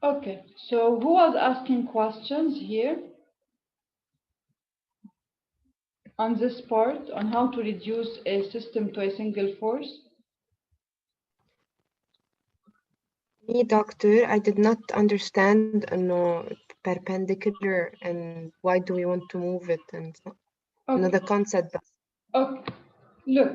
Okay, so who was asking questions here on this part on how to reduce a system to a single force? Me, doctor, I did not understand no perpendicular and why do we want to move it and no the Okay, concept. okay. Look,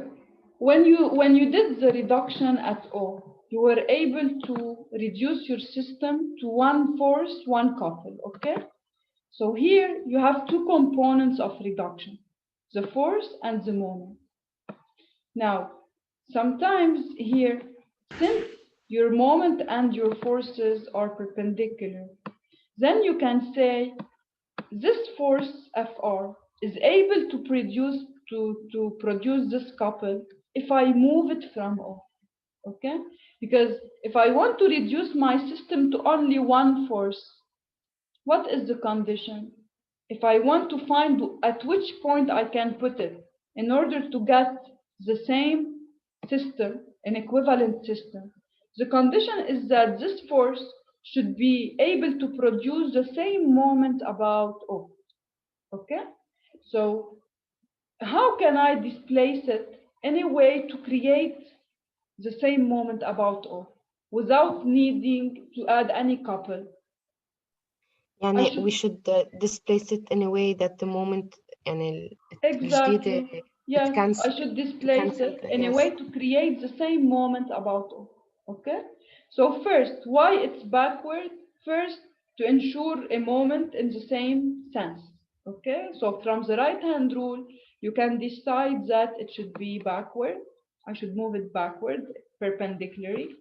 when you did the reduction at O, you were able to reduce your system to one force, one couple, okay? So here you have two components of reduction, the force and the moment. Now, sometimes here, since your moment and your forces are perpendicular, then you can say this force Fr is able to produce this couple if I move it from O. Okay? Because if I want to reduce my system to only one force, what is the condition? If I want to find at which point I can put it in order to get the same system, an equivalent system, the condition is that this force should be able to produce the same moment about O. Okay? So how can I displace it in a way to create the same moment about O without needing to add any couple? I يعني we should should displace it in a way that the moment يعني الجديد exactly. it Yes, I cancel should to displace cancel it in a yes. way to create the same moment about O. Okay? So first, why it's backward? First, to ensure a moment in the same sense. Okay? So from the right hand rule, you can decide that it should be backward. I should move it backward perpendicularly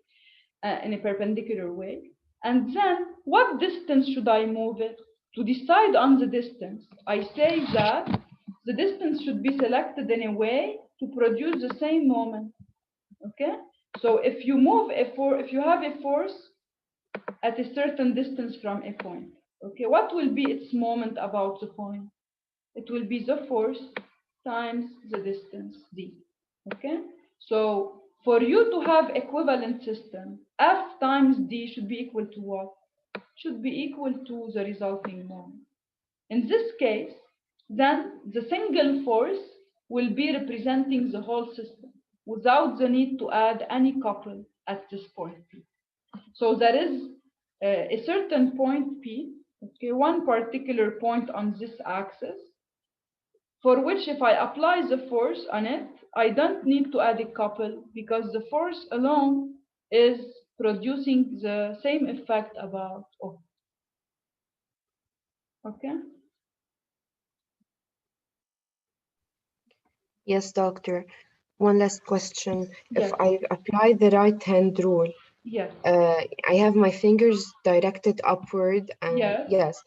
in a perpendicular way. And then what distance should I move it? To decide on the distance, I say that the distance should be selected in a way to produce the same moment. Okay? So if you have a force at a certain distance from a point, okay, what will be its moment about the point? It will be the force times the distance d. Okay? So for you to have equivalent system, F times d should be equal to what? Should be equal to the resulting moment. In this case, then the single force will be representing the whole system without the need to add any couple at this point P. So there is a certain point P, okay, one particular point on this axis, for which if I apply the force on it, I don't need to add a couple because the force alone is producing the same effect about O. Okay? Yes, doctor. One last question. If Yes, I apply the right hand rule, yes, I have my fingers directed upward and yes, yes.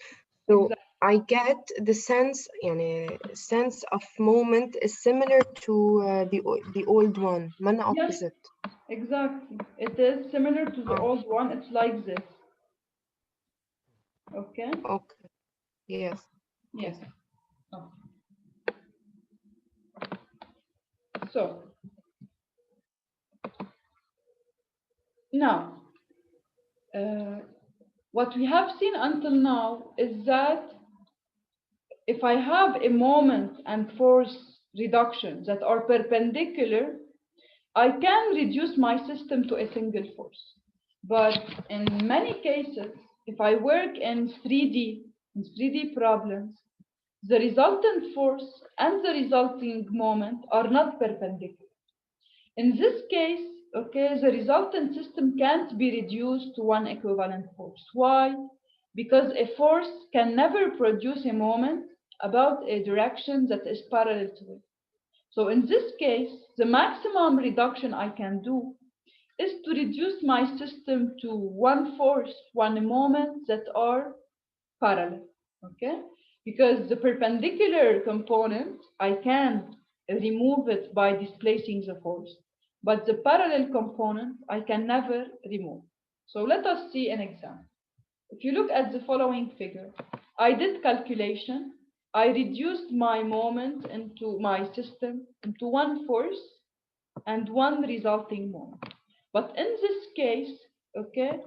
So exactly. I get the sense يعني sense of moment is similar to the old one, man Yes, opposite. exactly. It is similar to the Ah, old one. It's like this. Okay? okay. Yes. Yes. Okay. Oh. So now, uh, what we have seen until now is that if I have a moment and force reduction that are perpendicular, I can reduce my system to a single force. But in many cases, if I work in 3D problems, the resultant force and the resulting moment are not perpendicular. In this case, okay, the resultant system can't be reduced to one equivalent force. Why? Because a force can never produce a moment about a direction that is parallel to it. So in this case, the maximum reduction I can do is to reduce my system to one force, one moment that are parallel. Okay? Because the perpendicular component, I can remove it by displacing the force. But the parallel component, I can never remove. So let us see an example. If you look at the following figure, I did calculation. I reduced my moment into my system into one force and one resulting moment. But in this case, okay,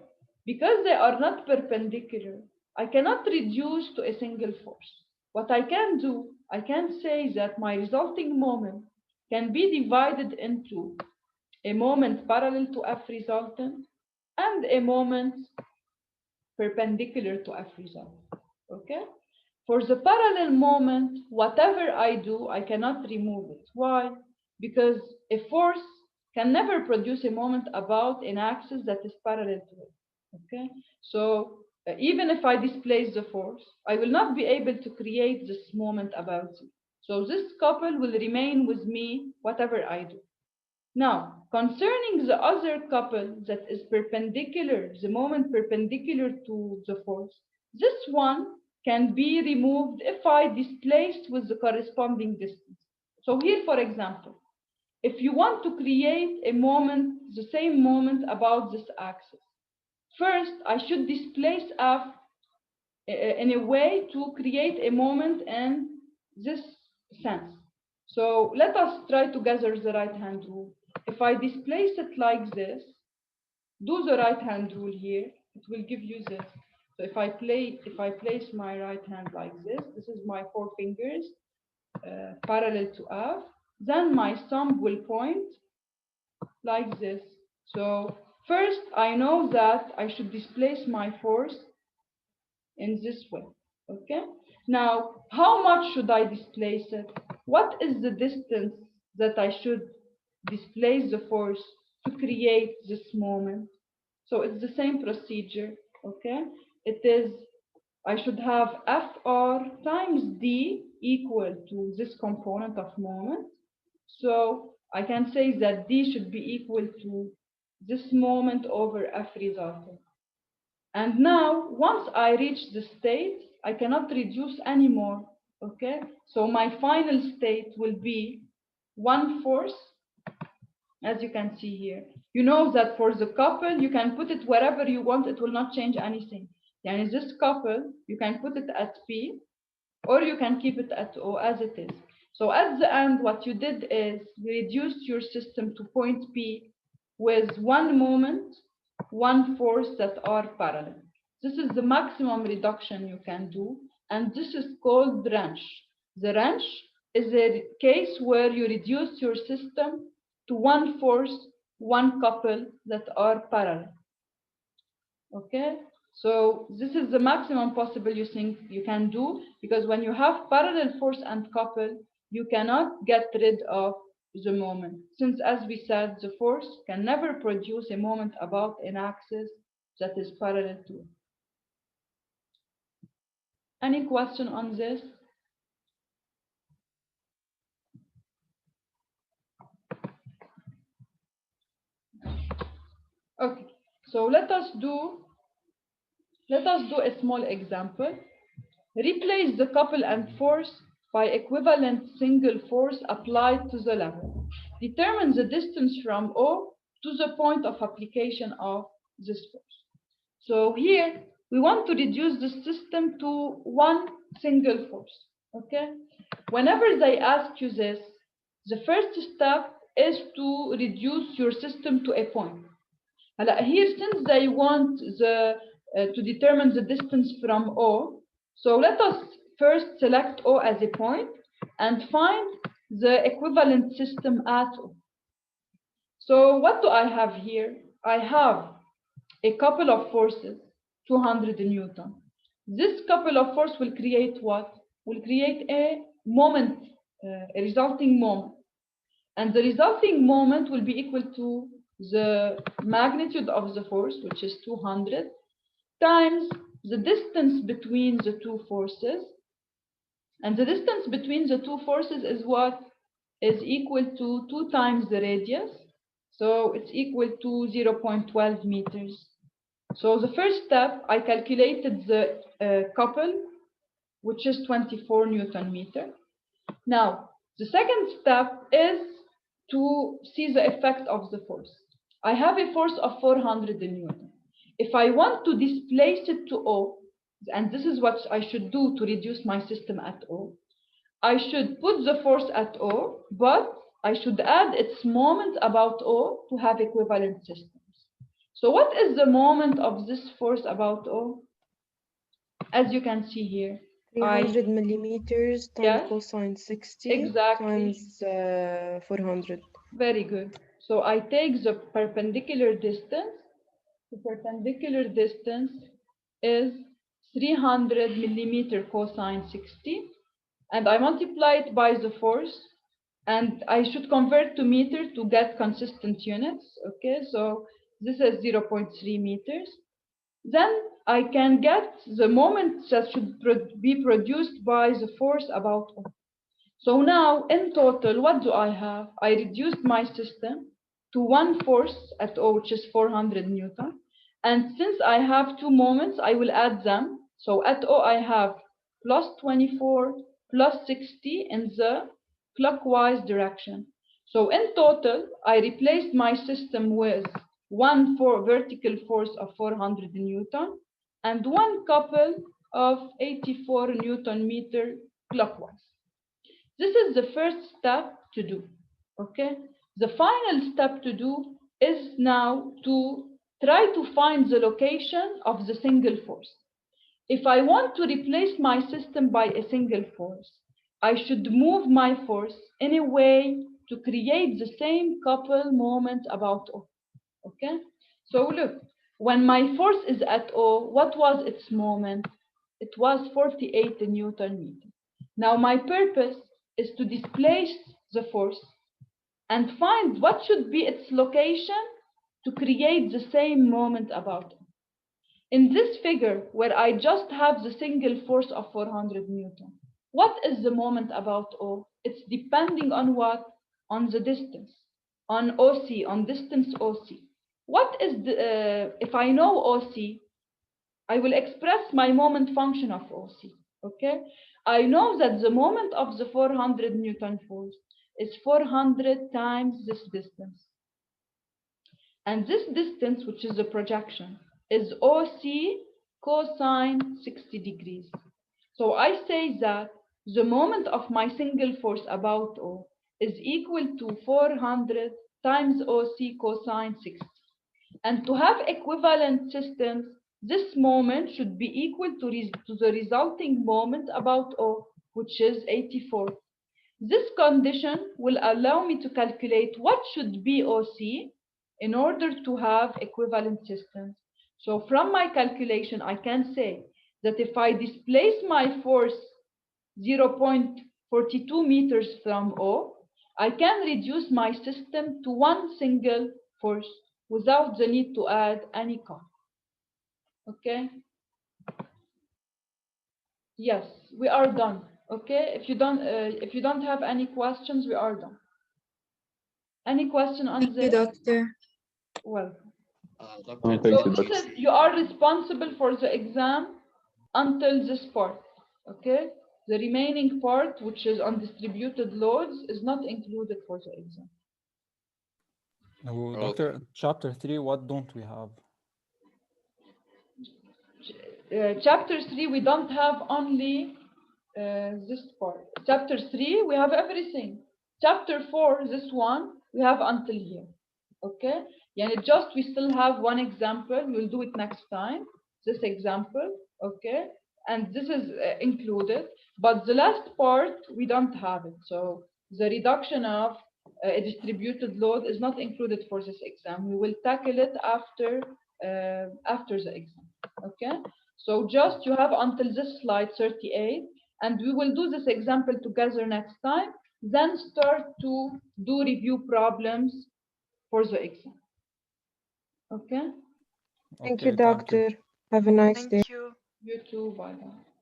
Because they are not perpendicular, I cannot reduce to a single force. What I can do, I can say that my resulting moment can be divided into a moment parallel to F resultant and a moment perpendicular to F result. Okay? For the parallel moment, whatever I do, I cannot remove it. Why? Because a force can never produce a moment about an axis that is parallel to it. Okay? So even if I displace the force, I will not be able to create this moment about it. So this couple will remain with me whatever I do. Now, concerning the other couple that is perpendicular, the moment perpendicular to the force, this one can be removed if I displaced with the corresponding distance. So here, for example, if you want to create a moment, the same moment about this axis, first I should displace F in a way to create a moment in this sense. So let us try to gather the right hand rule. If I displace it like this, do the right hand rule here, it will give you this. So if I place my right hand like this is my 4 fingers parallel to F, then my thumb will point like this. So first I know that I should displace my force in this way. Okay, now how much should I displace it? What is the distance that I should displace the force to create this moment? So it's the same procedure. Okay, it is, I should have Fr times d equal to this component of moment. So I can say that d should be equal to this moment over F resultant. And now, once I reach the state, I cannot reduce anymore, okay? So my final state will be one force, as you can see here. You know that for the couple, you can put it wherever you want, it will not change anything. And this couple, you can put it at P, or you can keep it at O as it is. So at the end, what you did is you reduced your system to point P with one moment, one force that are parallel. This is the maximum reduction you can do, and this is called wrench. The wrench is a case where you reduce your system to one force, one couple that are parallel. Okay, so this is the maximum possible you think you can do, because when you have parallel force and couple, you cannot get rid of the moment, since as we said, the force can never produce a moment about an axis that is parallel to it. Any question on this? Okay, so let us do a small example. Replace the couple and force by equivalent single force applied to the level. Determine the distance from O to the point of application of this force. So here we want to reduce the system to one single force. Okay? Whenever they ask you this, the first step is to reduce your system to a point. Here, since they want to determine the distance from O, so let us first select O as a point and find the equivalent system at O. So what do I have here? I have a couple of forces, 200 Newton. This couple of force will create what? Will create a moment, a resulting moment. And the resulting moment will be equal to the magnitude of the force, which is 200, times the distance between the two forces. And the distance between the two forces is what? Is equal to 2 times the radius. So it's equal to 0.12 meters. So the first step, I calculated the couple, which is 24 Newton meter. Now, the second step is to see the effect of the force. I have a force of 400 Newton. If I want to displace it to O, and this is what I should do to reduce my system at O, I should put the force at O, but I should add its moment about O to have equivalent systems. So what is the moment of this force about O? As you can see here, 300 millimeters times Yes, cosine 60 exactly. times 400. Very good. So I take the perpendicular distance. The perpendicular distance is 300 millimeter cosine 60, and I multiply it by the force, and I should convert to meter to get consistent units. Okay, so this is 0.3 meters. Then I can get the moment that should be produced by the force about O. So now in total, what do I have? I reduced my system to one force at O, which is 400 Newton. And since I have two moments, I will add them. So at O, I have plus 24 plus 60 in the clockwise direction. So in total, I replaced my system with one vertical force of 400 Newton and one couple of 84 Newton meter clockwise. This is the first step to do, okay? The final step to do is now to try to find the location of the single force. If I want to replace my system by a single force, I should move my force in a way to create the same couple moment about O, okay? So look, when my force is at O, what was its moment? It was 48 Newton meter. Now my purpose is to displace the force and find what should be its location to create the same moment about it. In this figure, where I just have the single force of 400 Newton, what is the moment about O? It's depending on what? On the distance, on OC, on distance OC. What is the, if I know OC, I will express my moment function of OC, okay? I know that the moment of the 400 Newton force is 400 times this distance. And this distance, which is the projection, is OC cosine 60 degrees. So I say that the moment of my single force about O is equal to 400 times OC cosine 60. And to have equivalent systems, this moment should be equal to the resulting moment about O, which is 84. This condition will allow me to calculate what should be OC in order to have equivalent systems. So from my calculation, I can say that if I displace my force 0.42 meters from O, I can reduce my system to one single force without the need to add any cost. Okay? Yes, we are done. Okay? If you don't have any questions, we are done. Any question on Thank you, this? doctor. Welcome. Thank So you, this is, you are responsible for the exam until this part. Okay? The remaining part, which is on distributed loads, is not included for the exam. No, Doctor, chapter 3, what don't we have? Chapter 3, we don't have only this part. Chapter 3, we have everything. Chapter 4, this one, we have until here. Okay? Yeah, just we still have one example. We'll do it next time. This example, okay? And this is included. But the last part, we don't have it. So the reduction of a distributed load is not included for this exam. We will tackle it after the exam. Okay? So just you have until this slide 38, and we will do this example together next time. Then start to do review problems for the exam. Okay? Thank Okay, you, doctor. Have a nice day. Thank you. You too. Bye bye.